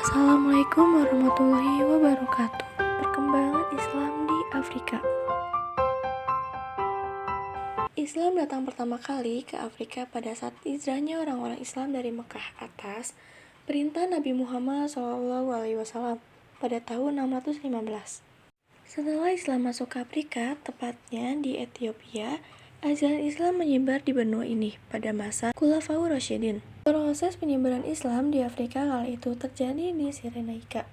Assalamualaikum warahmatullahi wabarakatuh. Perkembangan Islam di Afrika. Islam datang pertama kali ke Afrika pada saat hijrahnya orang-orang Islam dari Mekah atas perintah Nabi Muhammad SAW pada tahun 615. Setelah Islam masuk ke Afrika, tepatnya di Ethiopia, ajaran Islam menyebar di benua ini pada masa Khulafaur Rasyidin. Proses penyebaran Islam di Afrika kala itu terjadi di Cyrenaica,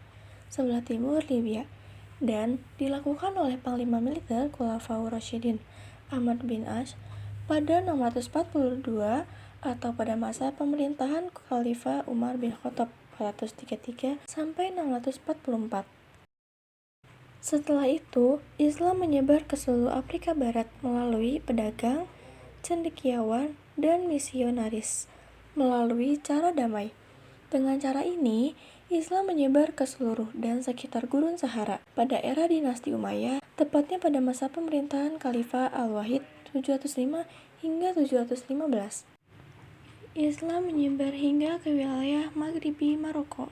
sebelah timur Libya, dan dilakukan oleh Panglima Militer Khulafaur Rasyidin, Ahmad bin Ash, pada 642 atau pada masa pemerintahan Khalifah Umar bin Khattab 433 sampai 644. Setelah itu, Islam menyebar ke seluruh Afrika Barat melalui pedagang, cendekiawan, dan misionaris melalui cara damai. Dengan cara ini, Islam menyebar ke seluruh dan sekitar Gurun Sahara. Pada era dinasti Umayyah, tepatnya pada masa pemerintahan Khalifah Al-Wahid 705 hingga 715. Islam menyebar hingga ke wilayah Maghribi Maroko.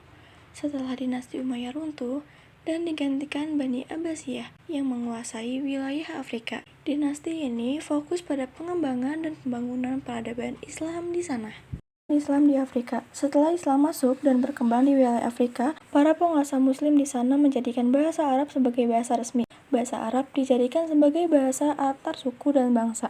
Setelah dinasti Umayyah runtuh dan digantikan Bani Abbasiyah yang menguasai wilayah Afrika. Dinasti ini fokus pada pengembangan dan pembangunan peradaban Islam di sana. Islam di Afrika. Setelah Islam masuk dan berkembang di wilayah Afrika, para penguasa Muslim di sana menjadikan bahasa Arab sebagai bahasa resmi. Bahasa Arab dijadikan sebagai bahasa antar suku dan bangsa,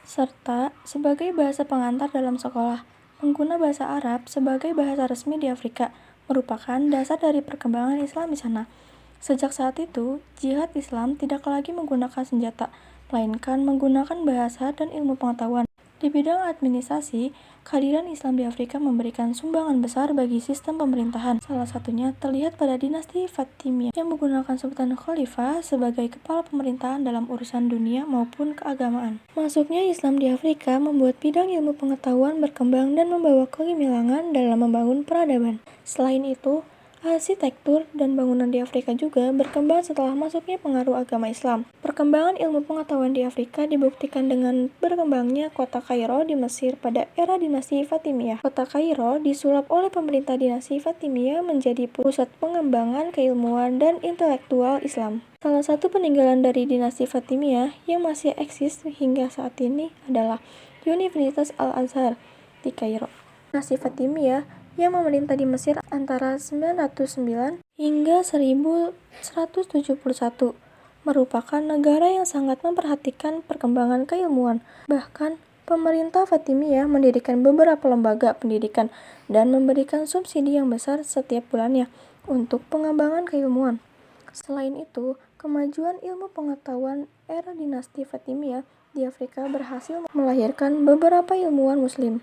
serta sebagai bahasa pengantar dalam sekolah. Pengguna bahasa Arab sebagai bahasa resmi di Afrika merupakan dasar dari perkembangan Islam di sana. Sejak saat itu, jihad Islam tidak lagi menggunakan senjata, melainkan menggunakan bahasa dan ilmu pengetahuan. Di bidang administrasi, kehadiran Islam di Afrika memberikan sumbangan besar bagi sistem pemerintahan. Salah satunya terlihat pada dinasti Fatimiyah yang menggunakan Sultan Khalifah sebagai kepala pemerintahan dalam urusan dunia maupun keagamaan. Masuknya Islam di Afrika membuat bidang ilmu pengetahuan berkembang dan membawa kegemilangan dalam membangun peradaban. Selain itu, arsitektur dan bangunan di Afrika juga berkembang setelah masuknya pengaruh agama Islam. Perkembangan ilmu pengetahuan di Afrika dibuktikan dengan berkembangnya kota Kairo di Mesir pada era dinasti Fatimiyah. Kota Kairo disulap oleh pemerintah dinasti Fatimiyah menjadi pusat pengembangan keilmuan dan intelektual Islam. Salah satu peninggalan dari dinasti Fatimiyah yang masih eksis hingga saat ini adalah Universitas Al-Azhar di Kairo. Dinasti Fatimiyah yang memerintah di Mesir antara 909 hingga 1171 merupakan negara yang sangat memperhatikan perkembangan keilmuan. Bahkan, pemerintah Fatimiyah mendirikan beberapa lembaga pendidikan dan memberikan subsidi yang besar setiap bulannya untuk pengembangan keilmuan. Selain itu, kemajuan ilmu pengetahuan era dinasti Fatimiyah di Afrika berhasil melahirkan beberapa ilmuwan Muslim.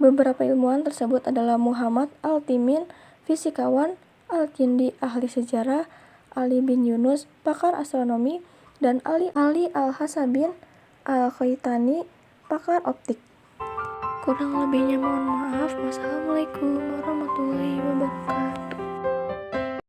Beberapa ilmuwan tersebut adalah Muhammad Al-Timin, fisikawan, Al-Kindi, ahli sejarah, Ali bin Yunus, pakar astronomi, dan Ali Al-Hasabin Al-Khaitani, pakar optik. Kurang lebihnya mohon maaf. Wassalamualaikum warahmatullahi wabarakatuh.